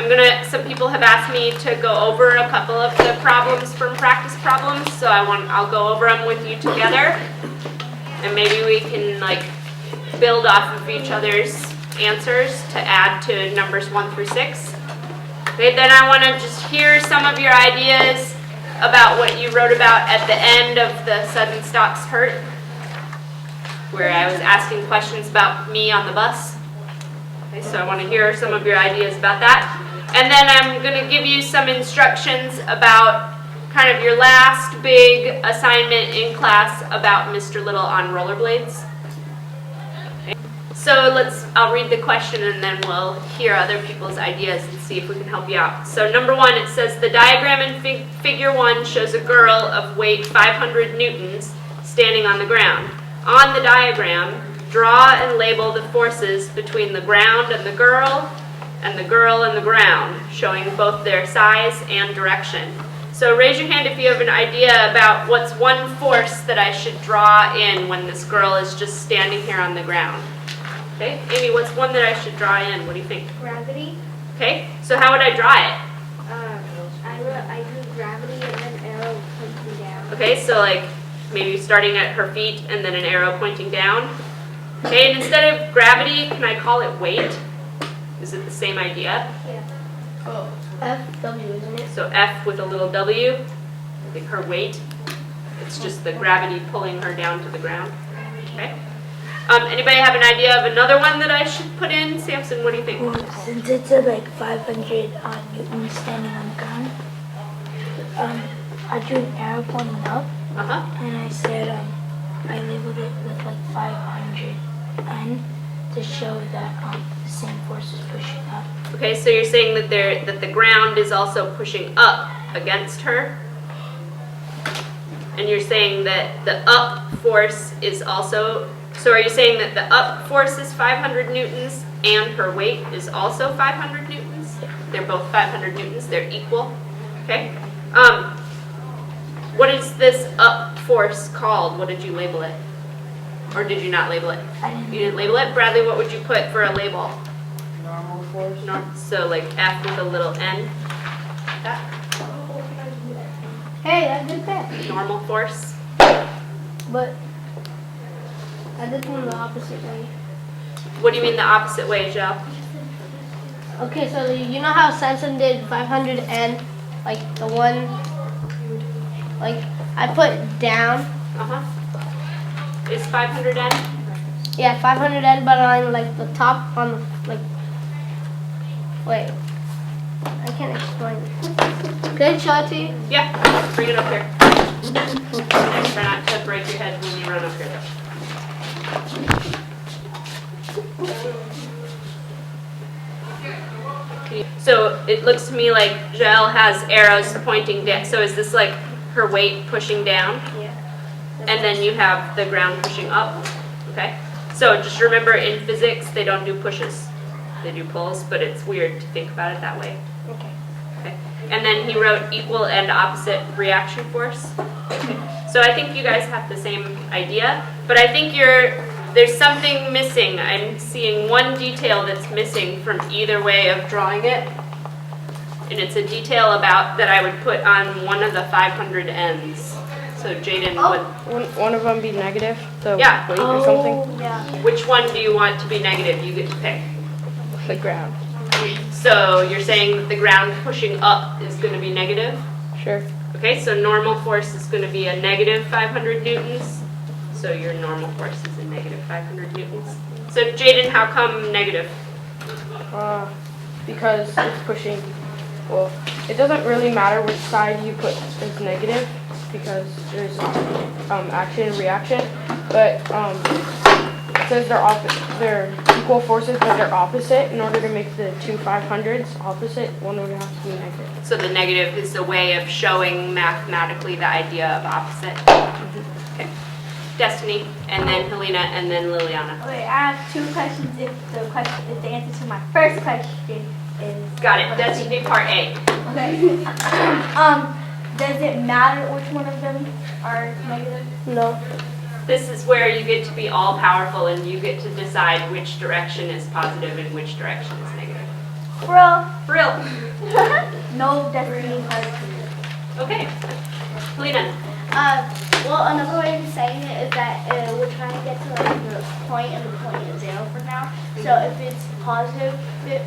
some people have asked me to go over a couple of the problems from practice problems, so I'll go over them with you together, and maybe we can like build off of each other's answers to add to numbers 1 through 6. Okay, then I want to just hear some of your ideas about what you wrote about at the end of the sudden stops hurt, where I was asking questions about me on the bus. Okay, so I want to hear some of your ideas about that. And then I'm going to give you some instructions about kind of your last big assignment in class about Mr. Little on rollerblades. Okay. So I'll read the question and then we'll hear other people's ideas and see if we can help you out. So number 1, it says the diagram in figure 1 shows a girl of weight 500 newtons standing on the ground. On the diagram, draw and label the forces between the ground and the girl and the ground, showing both their size and direction. So raise your hand if you have an idea about what's one force that I should draw in when this girl is just standing here on the ground. Okay, Amy, what's one that I should draw in? What do you think? Gravity. Okay, so how would I draw it? I drew gravity and then arrow pointing down. Okay, so like maybe starting at her feet and then an arrow pointing down. Okay, and instead of gravity, can I call it weight? Is it the same idea? Yeah. Oh. FW, isn't it? So F with a little W, I think her weight. It's just the gravity pulling her down to the ground. Okay. Anybody have an idea of another one that I should put in? Samson, what do you think? Well, since it's like 500 newtons standing on the ground, I drew an arrow pointing up, and I said I labeled it with like 500 N to show that the same force is pushing up. Okay, so you're saying that the ground is also pushing up against her, and you're saying that the up force is also. So are you saying that the up force is 500 newtons and her weight is also 500 newtons? They're both 500 newtons. They're equal. Okay. What is this up force called? What did you label it? Or did you not label it? You didn't label it? Bradley, what would you put for a label? Normal force. So like F with a little N. That? Hey, I did that. Normal force. But I did one the opposite way. What do you mean the opposite way, Joe? Okay, so you know how Samson did 500 N, like the one, like I put down. Is 500 N? Yeah, 500 N, but on like the top, on the like. Wait, I can't explain it. Can I show it to you? Yeah, bring it up here. Try not to break your head when you run up here though. So it looks to me like Jel has arrows pointing down. So is this like her weight pushing down? Yeah. And then you have the ground pushing up? Okay. So just remember in physics they don't do pushes. They do pulls, but it's weird to think about it that way. Okay. Okay. And then he wrote equal and opposite reaction force. Okay. So I think you guys have the same idea, but I think there's something missing. I'm seeing one detail that's missing from either way of drawing it. And it's a detail that I would put on one of the 500 ends. So Jaden, Wouldn't one of them be negative? The Yeah. weight or something? Yeah. which one do you want to be negative? You get to pick. The ground. So you're saying that the ground pushing up is going to be negative? Sure. Okay, so normal force is going to be a negative 500 newtons. So your normal force is a negative 500 newtons. So Jaden, how come negative? Because it's pushing. Well, it doesn't really matter which side you put as negative because there's action and reaction. But it says they're equal forces, but they're opposite. In order to make the two 500s opposite, one would have to be negative. So the negative is a way of showing mathematically the idea of opposite. Okay. Destiny, and then Helena, and then Liliana. Okay, I have two questions. If the answer to my first question is Got it. Destiny part A. okay. Does it matter which one of them are negative? No. This is where you get to be all powerful and you get to decide which direction is positive and which direction is negative. Bro. For real? No destiny card. Okay. Lena. Well, another way of saying it is that we're trying to get to like the point, and the point is 0 for now. So if it's positive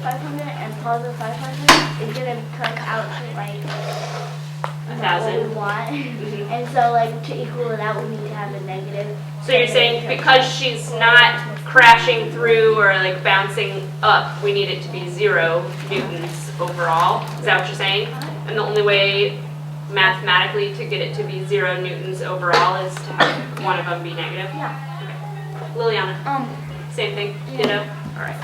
500 and positive 500, it's gonna turn out to like not what we 1,000. want. Mhm. And so like to equal it out, we need to have a negative. So you're saying because she's not crashing through or like bouncing up, we need it to be 0 newtons overall? Is that what you're saying? And the only way mathematically to get it to be 0 newtons overall is to have one of them be negative? Yeah. Okay. Liliana, Um, same thing, ditto? All right.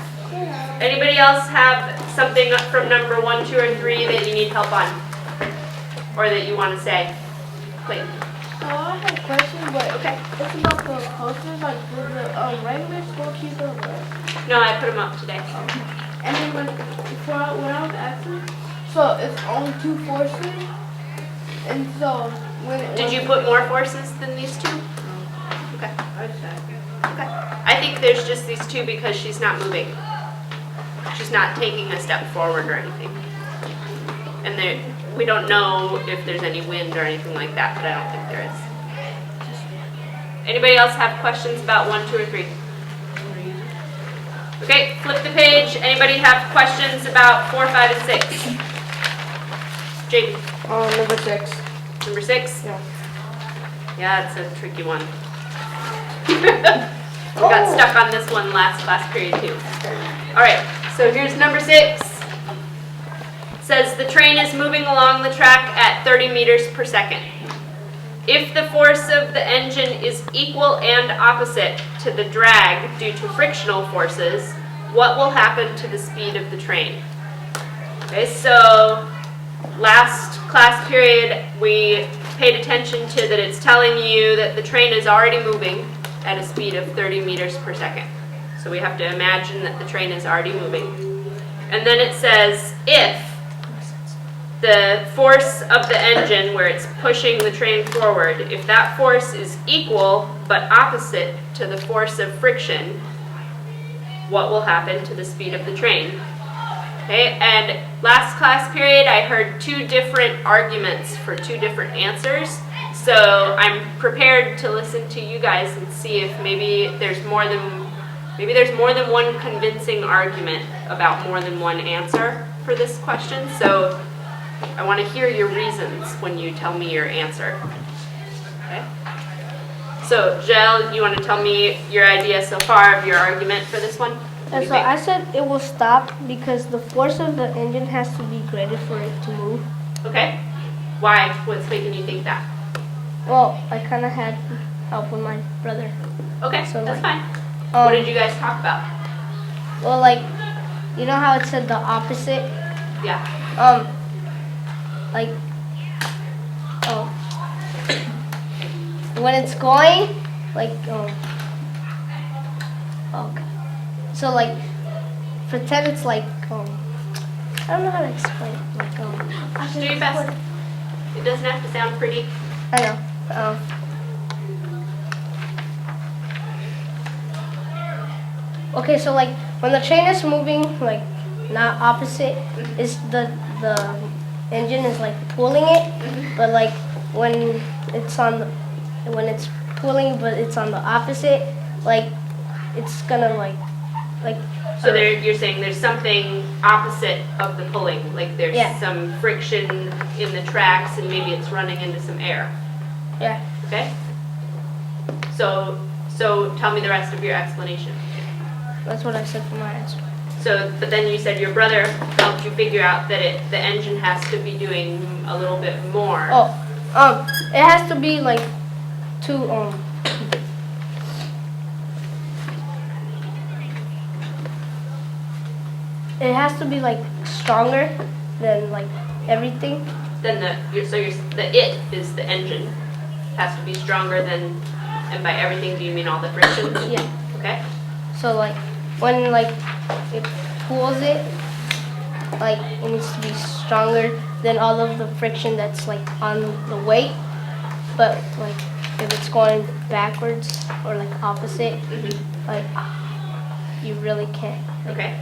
Anybody else have something from number 1, 2, or 3 that you need help on? Or that you want to say? Clayton? So I have a question, but Okay. it's about the posters. Like, will the regular school keep it up? No, I put them up today. And then when I was asking, so it's only 2 forces, and so Did you put more forces than these 2? Okay. Okay. I think there's just these 2 because she's not moving. She's not taking a step forward or anything. And we don't know if there's any wind or anything like that, but I don't think there is. Anybody else have questions about 1, 2, or 3? Okay, flip the page. Anybody have questions about 4, 5, and 6? Jaden, Number 6. number 6? Yeah. Yeah, it's a tricky one. We got stuck on this one last class period too. All right, so here's number 6. Says the train is moving along the track at 30 meters per second. If the force of the engine is equal and opposite to the drag due to frictional forces, what will happen to the speed of the train? Okay, so last class period we paid attention to that it's telling you that the train is already moving at a speed of 30 meters per second. So we have to imagine that the train is already moving. And then it says if the force of the engine where it's pushing the train forward, if that force is equal but opposite to the force of friction, what will happen to the speed of the train? Okay, and last class period I heard 2 different arguments for 2 different answers. So I'm prepared to listen to you guys and see if maybe there's more than one convincing argument about more than one answer for this question. So I want to hear your reasons when you tell me your answer. Okay? So, Jel, you want to tell me your idea so far of your argument for this one? What do And you so think? I said it will stop because the force of the engine has to be greater for it to move. Okay. Why? What's making you think that? Well, I kind of had help with my brother. Okay, So, that's like, fine. What did you guys talk about? Well, like, you know how it said the opposite? Yeah. Like, when it's going, like, okay. So, like, pretend it's like, I don't know how to explain it. Like, Just do your best. It doesn't have to sound pretty. I know. Okay, so like when the train is moving, like not opposite, is the engine is like pulling it, but like when it's pulling, but it's on the opposite, like it's gonna like. So you're saying there's something opposite of the pulling, like there's Yeah. some friction in the tracks and maybe it's running into some air. Yeah. Okay? So tell me the rest of your explanation. That's what I said for my answer. So, but then you said your brother helped you figure out that the engine has to be doing a little bit more. Oh, it has to be like two It has to be like stronger than like everything. Then it is the engine has to be stronger than, and by everything do you mean all the frictions? Yeah. Okay? So like when like it pulls it, like it needs to be stronger than all of the friction that's like on the weight. But like if it's going backwards or like opposite, like you really can't. Okay.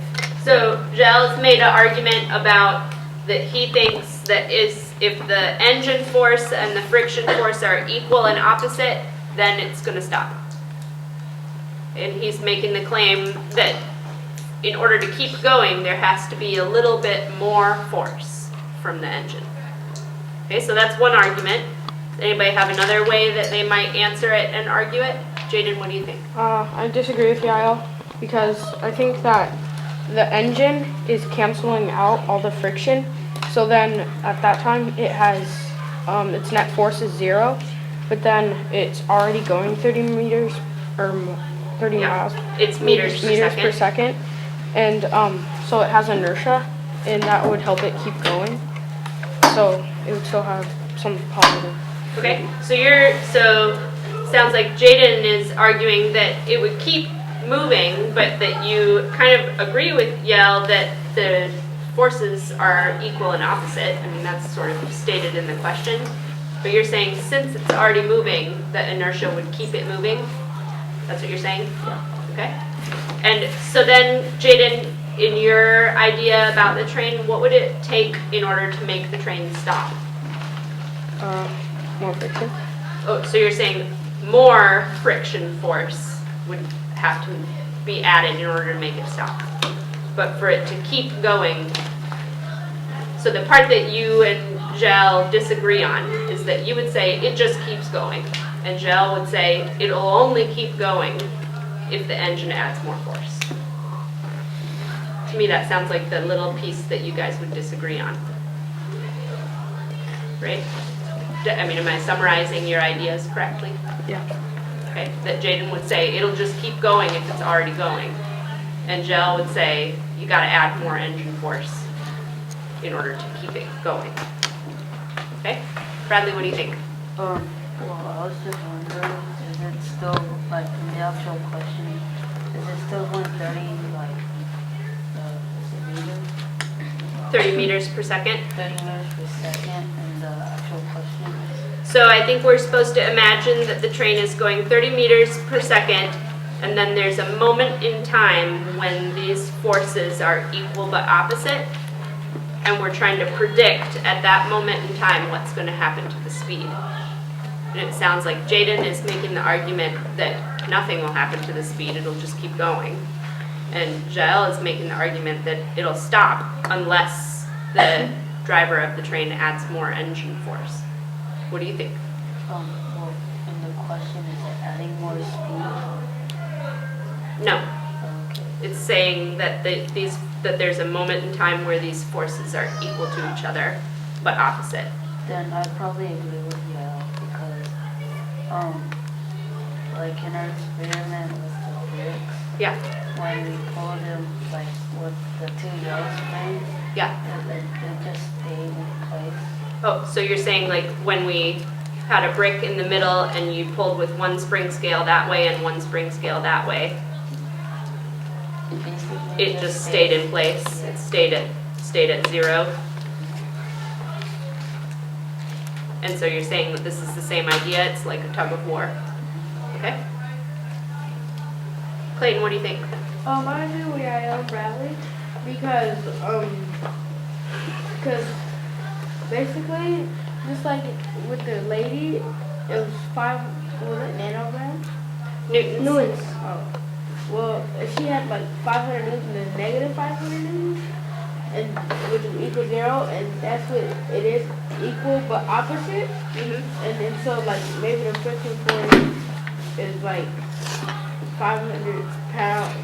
So Giles made an argument about that he thinks that if the engine force and the friction force are equal and opposite, then it's going to stop. And he's making the claim that in order to keep going, there has to be a little bit more force from the engine. Okay, so that's one argument. Anybody have another way that they might answer it and argue it? Jaden, what do you think? I disagree with Yael because I think that the engine is canceling out all the friction. So then at that time it has, its net force is 0, but then it's already going 30 meters or 30 Yeah, miles. it's meters per second. And so it has inertia and that would help it keep going. So it would still have some positive. Okay, so sounds like Jaden is arguing that it would keep moving, but that you kind of agree with Yael that the forces are equal and opposite. I mean, that's sort of stated in the question. But you're saying since it's already moving, the inertia would keep it moving? That's what you're saying? Yeah. Okay. And so then, Jaden, in your idea about the train, what would it take in order to make the train stop? More friction. Oh, so you're saying more friction force would have to be added in order to make it stop. But for it to keep going, so the part that you and Gel disagree on is that you would say it just keeps going. And Gel would say it'll only keep going if the engine adds more force. To me, that sounds like the little piece that you guys would disagree on. Right? I mean, am I summarizing your ideas correctly? Yeah. Okay, that Jaden would say it'll just keep going if it's already going. And Gel would say you gotta add more engine force in order to keep it going. Okay? Bradley, what do you think? Well, I was just wondering, is it still, like, in the actual question, is it still 130, like, meters? 30 meters per second. 30 meters per second in the actual question? So I think we're supposed to imagine that the train is going 30 meters per second, and then there's a moment in time when these forces are equal but opposite, and we're trying to predict at that moment in time what's going to happen to the speed. And it sounds like Jaden is making the argument that nothing will happen to the speed, it'll just keep going. And Jael is making the argument that it'll stop unless the driver of the train adds more engine force. What do you think? Well, in the question, is it adding more speed? No, Okay. it's saying that that there's a moment in time where these forces are equal to each other, but opposite. Then I'd probably agree with Yale because, like in our experiment with the bricks, Yeah, when we pulled them, like with the 2 yellow springs, yeah. it just stayed in place. Oh, so you're saying like when we had a brick in the middle and you pulled with one spring scale that way and one spring scale that way, Basically, it just stayed in place. It stayed at 0. And so you're saying that this is the same idea, it's like a tug of war. Okay? Clayton, what do you think? I agree with Yael Bradley because basically, just like with the lady, it was 5, what was it, nanograms? Newtons. Newtons. Oh. Well, if she had like 500 newtons and negative 500 newtons, and which is equal 0, and that's what it is, equal but opposite. Mhm. And then so like maybe the friction force is like 500 pounds,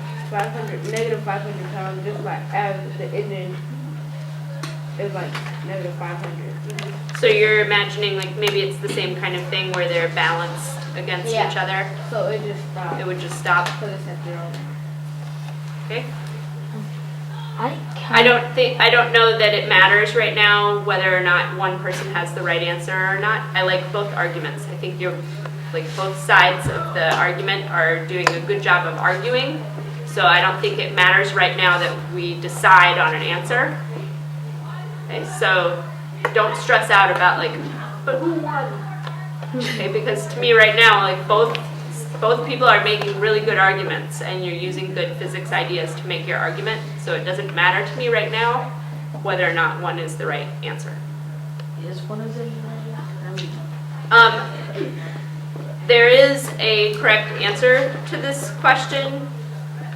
negative 500 pounds, just like as the engine is like negative 500. So you're imagining like maybe it's the same kind of thing where they're balanced against Yeah. each other. So it just stops. It would just stop. Because it's at 0. Okay? I I don't know that it matters right now whether or not one person has the right answer or not. I like both arguments. I think you're like both sides of the argument are doing a good job of arguing. So I don't think it matters right now that we decide on an answer. Okay, so don't stress out about like, but who won? Okay, because to me right now, like both people are making really good arguments and you're using good physics ideas to make your argument. So it doesn't matter to me right now whether or not one is the right answer. Is one of them right? There is a correct answer to this question,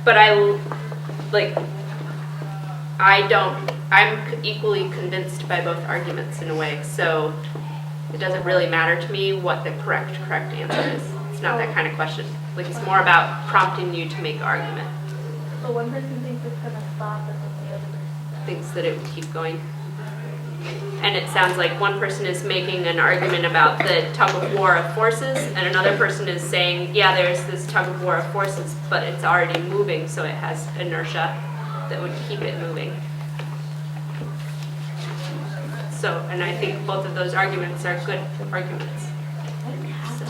but I'm equally convinced by both arguments in a way, so it doesn't really matter to me what the correct answer is. It's not that kind of question. Like, it's more about prompting you to make argument. So one person thinks it's gonna stop and then the other person. Thinks that it would keep going. And it sounds like one person is making an argument about the tug of war of forces, and another person is saying, yeah, there's this tug of war of forces, but it's already moving, so it has inertia that would keep it moving. So, and I think both of those arguments are good arguments. So.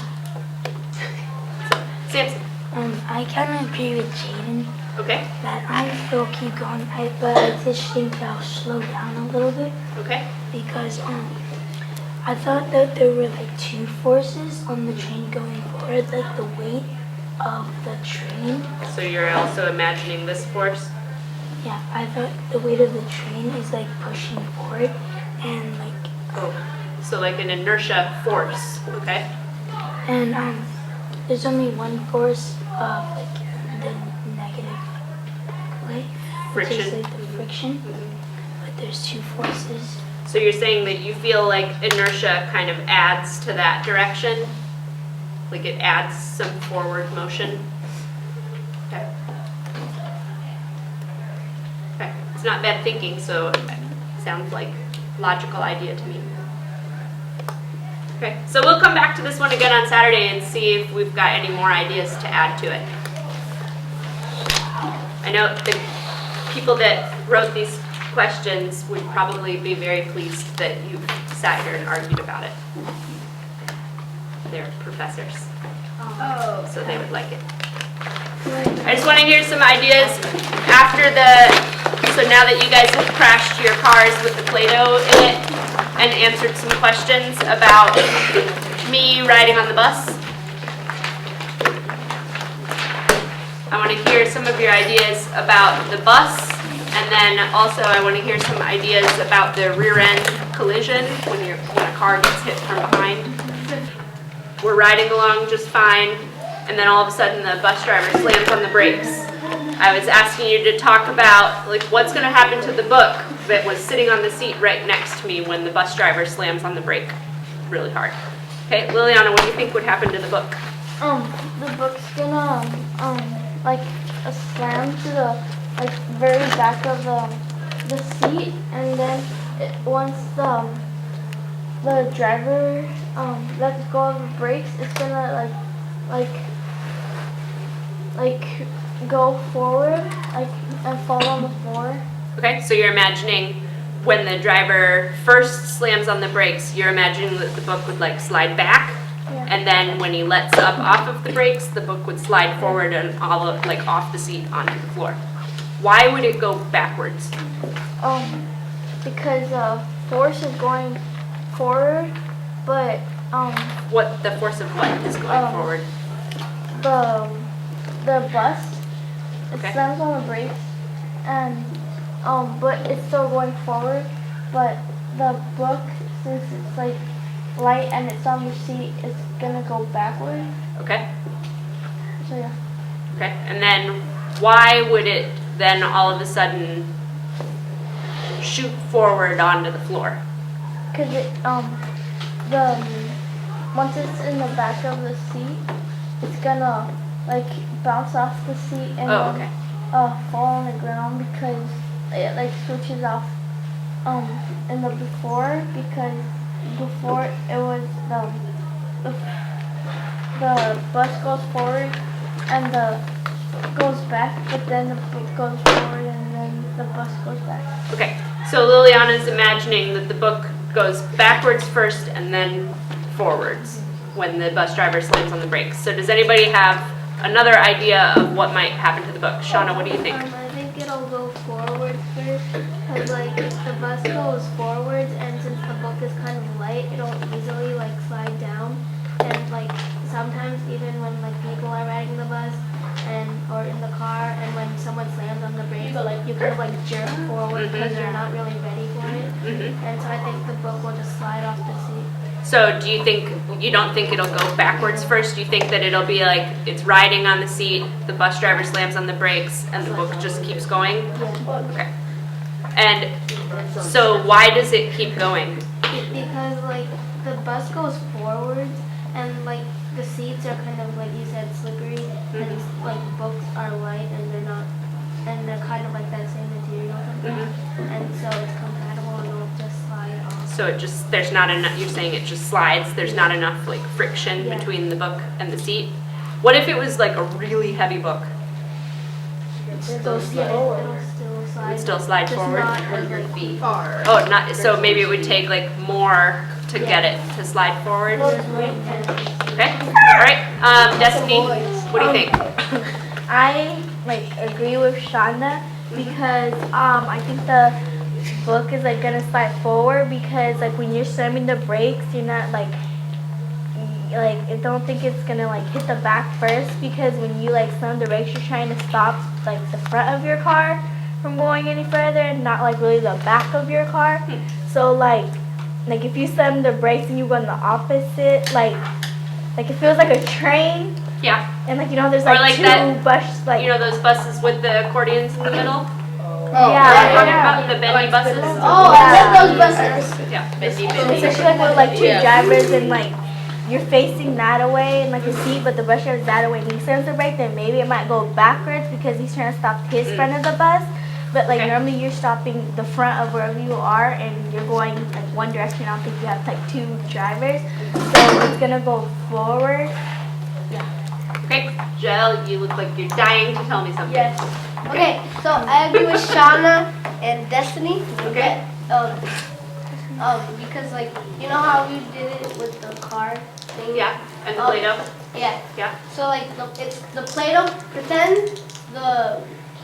Samson, I kind of agree with Jaden okay, that I will keep going, but I just think I'll slow down a little bit okay, because I thought that there were like two forces on the train going forward, like the weight of the train. so you're also imagining this force? Yeah, I thought the weight of the train is like pushing forward and like Oh, so like an inertia force, okay? and there's only one force of like the negative way, which is Friction. like the friction, but there's two forces. So you're saying that you feel like inertia kind of adds to that direction? Like it adds some forward motion? Okay. Okay, it's not bad thinking, so it sounds like a logical idea to me. Okay, so we'll come back to this one again on Saturday and see if we've got any more ideas to add to it. I know the people that wrote these questions would probably be very pleased that you sat here and argued about it. They're professors, so they would like it. I just want to hear some ideas after so now that you guys have crashed your cars with the Play-Doh in it and answered some questions about me riding on the bus. I want to hear some of your ideas about the bus, and then also I want to hear some ideas about the rear end collision when a car gets hit from behind. We're riding along just fine, and then all of a sudden the bus driver slams on the brakes. I was asking you to talk about like what's going to happen to the book that was sitting on the seat right next to me when the bus driver slams on the brake really hard. Okay, Liliana, what do you think would happen to the book? The book's gonna like slam to the like very back of the seat, and then once the driver lets go of the brakes, it's gonna like go forward and fall on the floor. Okay, so you're imagining when the driver first slams on the brakes, you're imagining that the book would like slide back, Yeah. and then when he lets up off of the brakes, the book would slide forward and all of, like off the seat onto the floor. Why would it go backwards? Because force is going forward, but What the force of what is going forward? the bus it Okay. slams on the brakes, and but it's still going forward, but the book, since it's like light and it's on the seat, it's gonna go backward. Okay, So yeah. okay, and then why would it then all of a sudden shoot forward onto the floor? Cause once it's in the back of the seat, it's gonna like bounce off the seat and Oh, okay. fall on the ground because it like switches off in the before, because before it was the bus goes forward and the goes back, but then the book goes forward and then the bus goes back. Okay, so Liliana's imagining that the book goes backwards first and then forwards when the bus driver slams on the brakes. So does anybody have another idea of what might happen to the book? Shauna, what do you think? I think it'll go forward first, because like the bus goes forwards, and since the book is kind of light, it'll easily like slide down, and like sometimes even when like people are riding the bus or in the car, and when someone slams on the brakes, it'll like you kind of like jerk forward because Mhm. they're not really ready for it. Mhm. And so I think the book will just slide off the seat. So do you don't think it'll go backwards first? Do you think that it'll be like it's riding on the seat, the bus driver slams on the brakes, and the book just keeps going? Okay. And so why does it keep going? Because like the bus goes forwards and like the seats are kind of like you said slippery and like books are light and they're kind of like that same material something. And so it's compatible and it'll just slide off. So there's not enough, you're saying it just slides, there's not enough like friction Yeah. between the book and the seat? What if it was like a really heavy book? It'll still slide. Would still slide just forward? not as, like, Oh, not, so maybe it would take like more to get it to slide forward? Okay, all right, Destiny, what do you think? I like agree with Shonda because I think the book is like gonna slide forward because like when you're slamming the brakes, you're not like I don't think it's gonna like hit the back first because when you like slam the brakes, you're trying to stop like the front of your car from going any further and not like really the back of your car. So like if you slam the brakes and you go in the opposite, like it feels like a train. Yeah, And like there's Or like, like two that- buses like you know those buses with the accordions in the middle? yeah. Talking about the bendy buses? Oh, I love those buses. Yeah, bendy, bendy. Especially like with like two drivers and like you're facing that away and like the seat, but the bus driver's that away. And he slams the brake, then maybe it might go backwards because he's trying to stop his front of the bus. But like Okay. normally you're stopping the front of wherever you are and you're going like one direction. I don't think you have like two drivers, so it's gonna go forward. Okay, Jill, you look like you're dying to tell me something. Yes. Okay, so I agree with Shauna and Destiny. Okay. Because like you know how we did it with the car thing. Yeah, and the Oh. Play-Doh? Yeah. Yeah. So like it's the Play-Doh. Pretend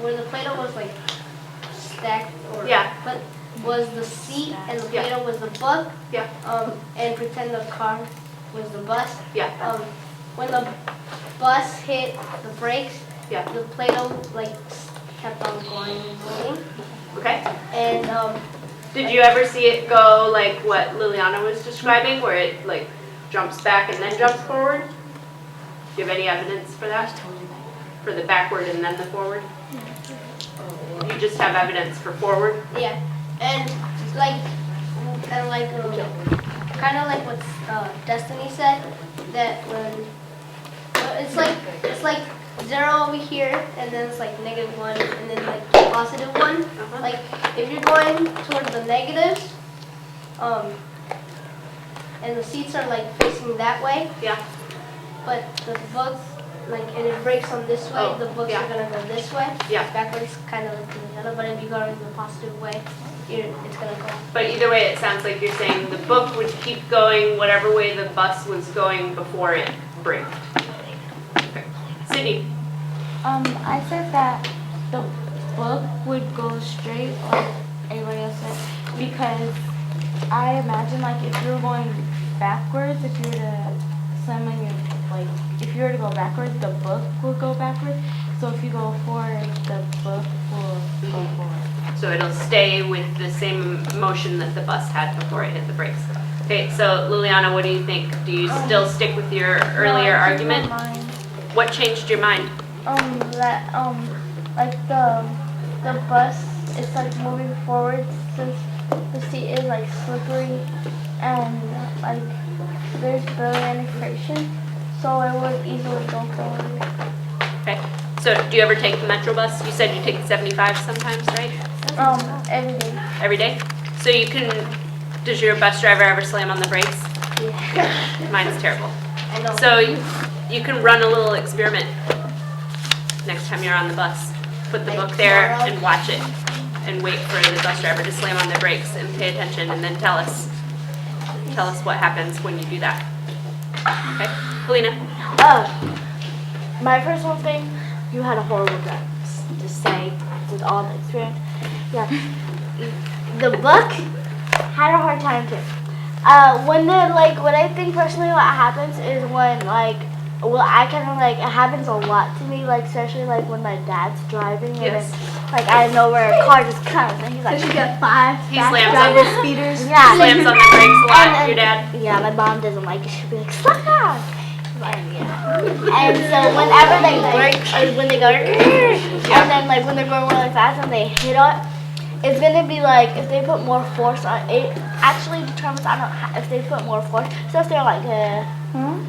where the Play-Doh was like stacked or Yeah. but was the seat and the Yeah. Play-Doh was the book. Yeah. And pretend the car was the bus. Yeah, When the bus hit the brakes, yeah, the Play-Doh like kept on going and going. okay. And Did you ever see it go like what Liliana was describing, where it like jumps back and then jumps forward? Do you have any evidence for that? For the backward and then the forward? You just have evidence for forward? yeah, and like kind of like what Destiny said that when it's like 0 over here and then it's like -1 and then like +1. Like if you're going towards the negatives, and the seats are like facing that way, Yeah. but the books and it breaks on this way, Oh, the books yeah. are gonna go this way, Yeah. backwards, kind of like the other. But if you go in the positive way, it's gonna go. But either way, it sounds like you're saying the book would keep going whatever way the bus was going before it braked. Okay. Sydney? I said that the book would go straight like everybody else said because I imagine like if you were going backwards, if you were to slam on your if you were to go backwards, the book will go backwards. So if you go forward, the book will go forward. So it'll stay with the same motion that the bus had before it hit the brakes. Okay, so Liliana, what do you think? Do you still stick with your earlier argument? What changed your mind? That like the bus is like moving forward since the seat is like slippery and like there's barely any friction, so it would easily go forward. Okay, so do you ever take the Metro bus? You said you take the 75 sometimes, right? Every day. Every day? So you can, does your bus driver ever slam on the brakes? Yeah. Mine's terrible. I know. So you can run a little experiment next time you're on the bus. Put the Like book there tomorrow? and watch it and wait for the bus driver to slam on the brakes and pay attention and then tell us what happens when you do that. Okay, Helena? My personal thing, you had a horrible job to say with all the experience. Yeah, the book had a hard time too. What I think personally what happens is when I kind of it happens a lot to me, especially when my dad's driving and Yes. then like out of nowhere, a car just comes, and he's like, So she got 5 He fast slams driver on- speeders. yeah. Slams on the brakes a lot, And- your dad? Yeah, my mom doesn't like it. She'll be like, slow down. Like, yeah. And so whenever they like, or when they go, and then like when they're going really fast and they hit it, it's gonna be like if they put more force on it. Actually determines I don't know if they put more force. So if they're like,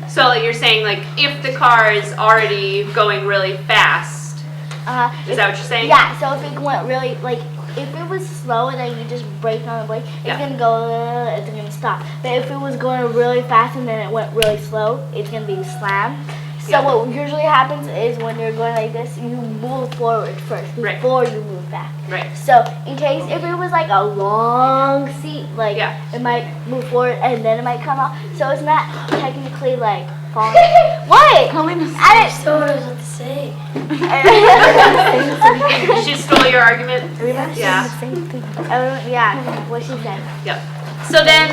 So like, you're saying like if the car is already going really fast, is that what you're saying? yeah. So if it went really like. If it was slow and then you just brake on the brake, it's Yeah. gonna go, it's gonna stop. But if it was going really fast and then it went really slow, it's gonna be slammed. So Yeah. what usually happens is when you're going like this, you move forward first Right. before you move back. Right. So in case if it was like a long seat, like Yeah. it might move forward and then it might come out. So it's not technically like falling. What? I So what I was about to say. didn't. She stole your argument? Yeah. Yeah, what she said. Yep. So then,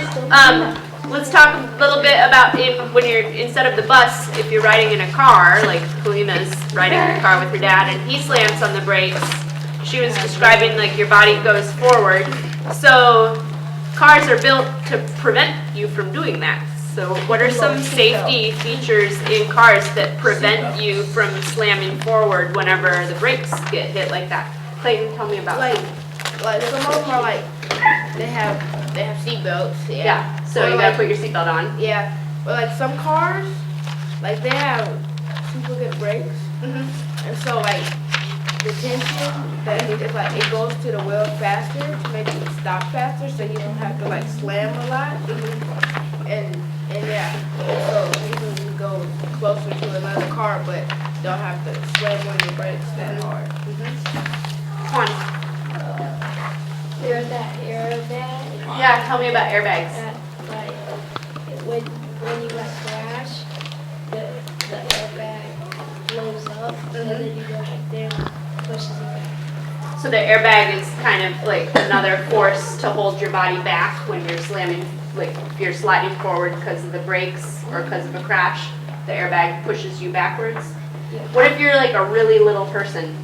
let's talk a little bit about when you're, instead of the bus, if you're riding in a car, like Kalina's riding in a car with her dad and he slams on the brakes, she was describing like your body goes forward. So cars are built to prevent you from doing that. So what are some safety features in cars that prevent you from slamming forward whenever the brakes get hit like that? Clayton, tell me about Like some of them are like they have seat belts. Yeah, so Or you gotta like- put your seatbelt on. Yeah, but like some cars, like they have super good brakes, and so like the tension that it's like it goes to the wheel faster to make it stop faster, so you don't have to like slam a lot. And yeah, so you can go closer to another car, but don't have to slam on your brakes that hard. Come on. There's that airbag Yeah, tell me about airbags. that like when you like crash, the airbag blows up and then you go like there and pushes you back. So the airbag is kind of like another force to hold your body back when you're slamming, like if you're sliding forward because of the brakes or because of a crash, the airbag pushes you backwards. What if you're like a really little person?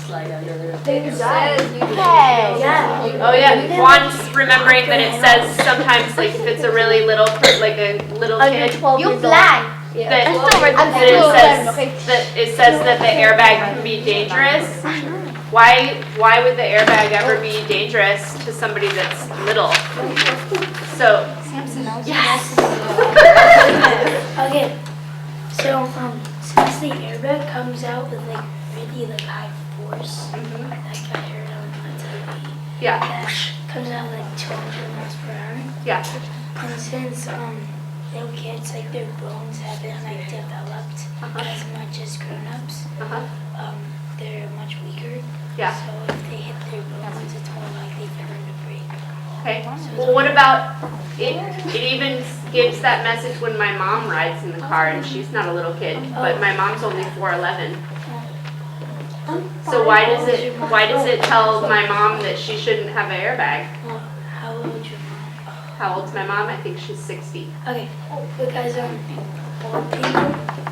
Slide under there. It says you Hey. yeah. Oh yeah, Juan's remembering that it says sometimes like if it's a really little, like a little Under kid, 12 You years fly. that, Yeah. that it says that the airbag can be dangerous. Why would the airbag ever be dangerous to somebody that's little? So, Okay. So since the airbag comes out with like really like high force, like I heard on TV, yeah, that comes out like 200 miles per hour. yeah, And since little kids like their bones haven't like developed as much as grown-ups, they're much weaker. yeah. So if they hit their bones, it's more likely for them to break. Okay. Well, what about it? It even gives that message when my mom rides in the car, and she's not a little kid, but my mom's only 4'11". So why does it tell my mom that she shouldn't have an airbag? How old your mom? How old's my mom? I think she's 60. Okay, because old people.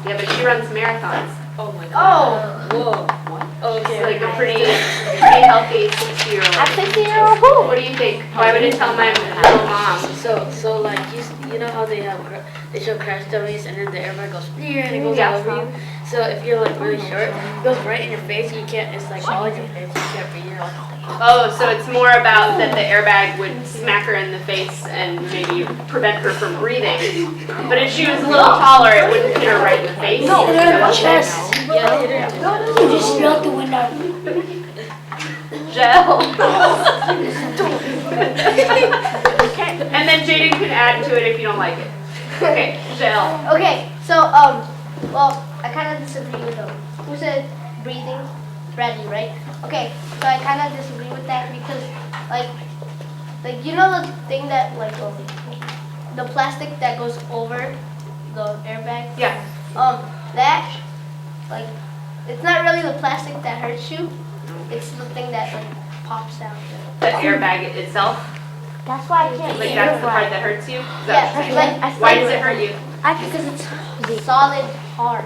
Yeah, but she runs marathons. Oh my god. Whoa. What? She's like a pretty healthy 60-year-old. I'm 60-year-old. What do you think? Why would it tell my little mom? So like you know how they they show crash dummies and then the airbag goes near and it goes Yeah. all over you. So if you're like really short, it goes right in your face. You can't. It's like all in your face. You can't breathe. You're like, Oh, so it's more about that the airbag would smack her in the face and maybe prevent her from breathing. But if she was a little taller, it wouldn't hit her right in the face. No, hit her in the chest. yeah, hit her. You just spit out the window. Gel. And then Jaden can add to it if you don't like it. Okay, gel. Okay, so well, I kind of disagree with them. Who said breathing? Bradley, right? Okay, so I kind of disagree with that because, like you know the thing that the plastic that goes over the airbag. Yeah. That it's not really the plastic that hurts you. It's the thing that pops out. The airbag itself. That's why I can't Like eat that's the part airbag. that hurts you. Is Yeah, that what you're saying? like Why does it hurt you? because it's solid hard.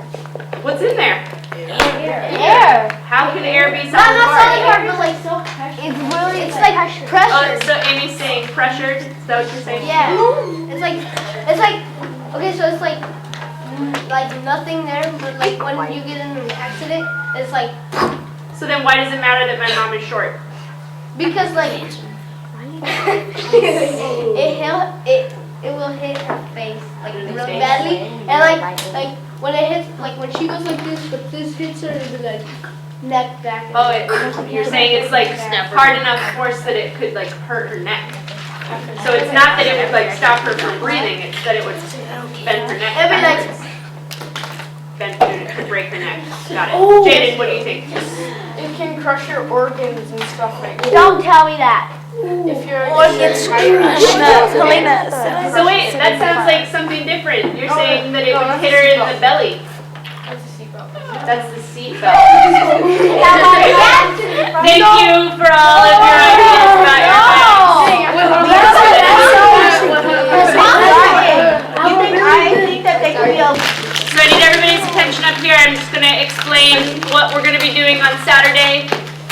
What's in there? Air. How How can air be Not something necessarily hard? hard, but like So pressure. it's really it's like pressure. Oh, so Amy's saying pressured? Is that what you're saying? Yeah. It's like okay, so it's like nothing there, but like when you get in an accident, it's like So then why does it matter that my mom is short? because like it will hit her face like really badly, and like when it hits like when she goes like this, but this hits her, it'll be like neck back. And Oh, you're saying it's like hard enough force that it could like hurt her neck. So it's not that it would like stop her from breathing, it's that it would bend her neck. It'll be like Bend to break her neck. Got it. Oh. Jaden, what do you think? It can crush your organs and stuff like that. Don't tell me that. If you're So wait, that sounds like something different. You're saying that it would hit her in the belly. That's the seatbelt. Thank you for all of your ideas about your I think that they could be a So I need everybody's attention up here. I'm just going to explain what we're going to be doing on Saturday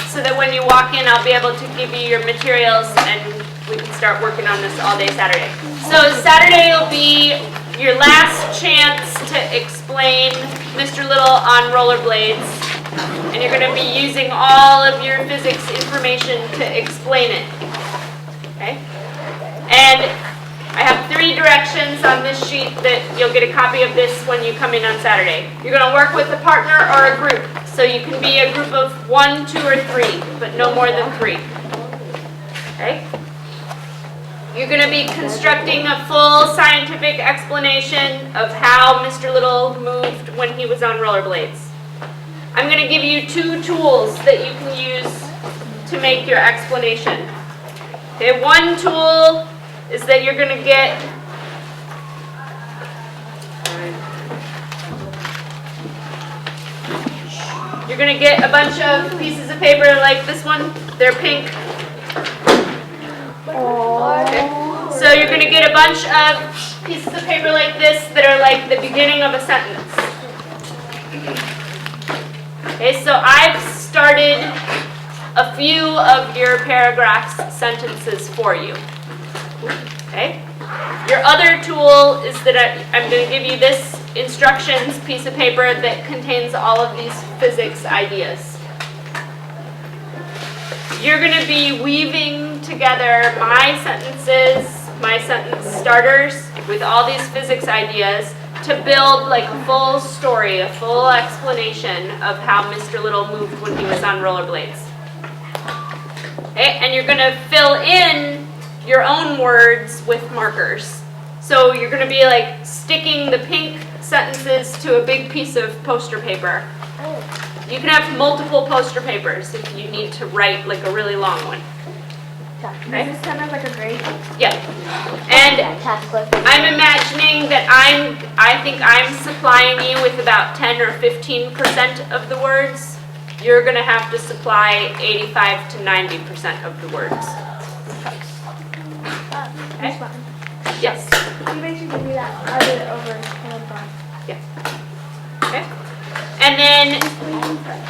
so that when you walk in, I'll be able to give you your materials and we can start working on this all day Saturday. So Saturday will be your last chance to explain Mr. Little on rollerblades. And you're going to be using all of your physics information to explain it. Okay? And I have 3 directions on this sheet that you'll get a copy of this when you come in on Saturday. You're going to work with a partner or a group. So you can be a group of 1, 2, or 3, but no more than 3. Okay? You're going to be constructing a full scientific explanation of how Mr. Little moved when he was on rollerblades. I'm going to give you 2 tools that you can use to make your explanation. Okay, one tool is that you're going to get a bunch of pieces of paper like this one. They're pink. Okay. So you're going to get a bunch of pieces of paper like this that are like the beginning of a sentence. Okay, so I've started a few of your paragraphs, sentences for you. Okay? Your other tool is that I'm going to give you this instructions piece of paper that contains all of these physics ideas. You're going to be weaving together my sentences, my sentence starters, with all these physics ideas to build like a full story, a full explanation of how Mr. Little moved when he was on rollerblades. Okay? And you're going to fill in your own words with markers. So you're going to be like sticking the pink sentences to a big piece of poster paper. You can have multiple poster papers if you need to write like a really long one. Okay? This is kind of like a grade. Yeah. And I'm imagining that I think I'm supplying you with about 10 or 15% of the words. You're going to have to supply 85 to 90% of the words. Okay? Yes. You basically give me that. I'll do it over hands-on. Okay. And then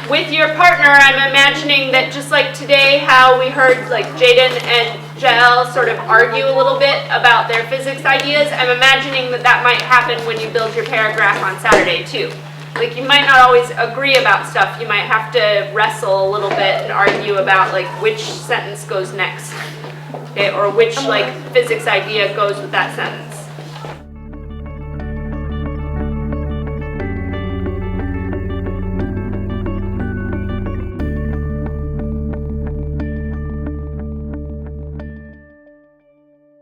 with your partner, I'm imagining that just like today, how we heard like Jaden and Jael sort of argue a little bit about their physics ideas, I'm imagining that that might happen when you build your paragraph on Saturday too. Like you might not always agree about stuff. You might have to wrestle a little bit and argue about like which sentence goes next. Okay, or which like physics idea goes with that sentence.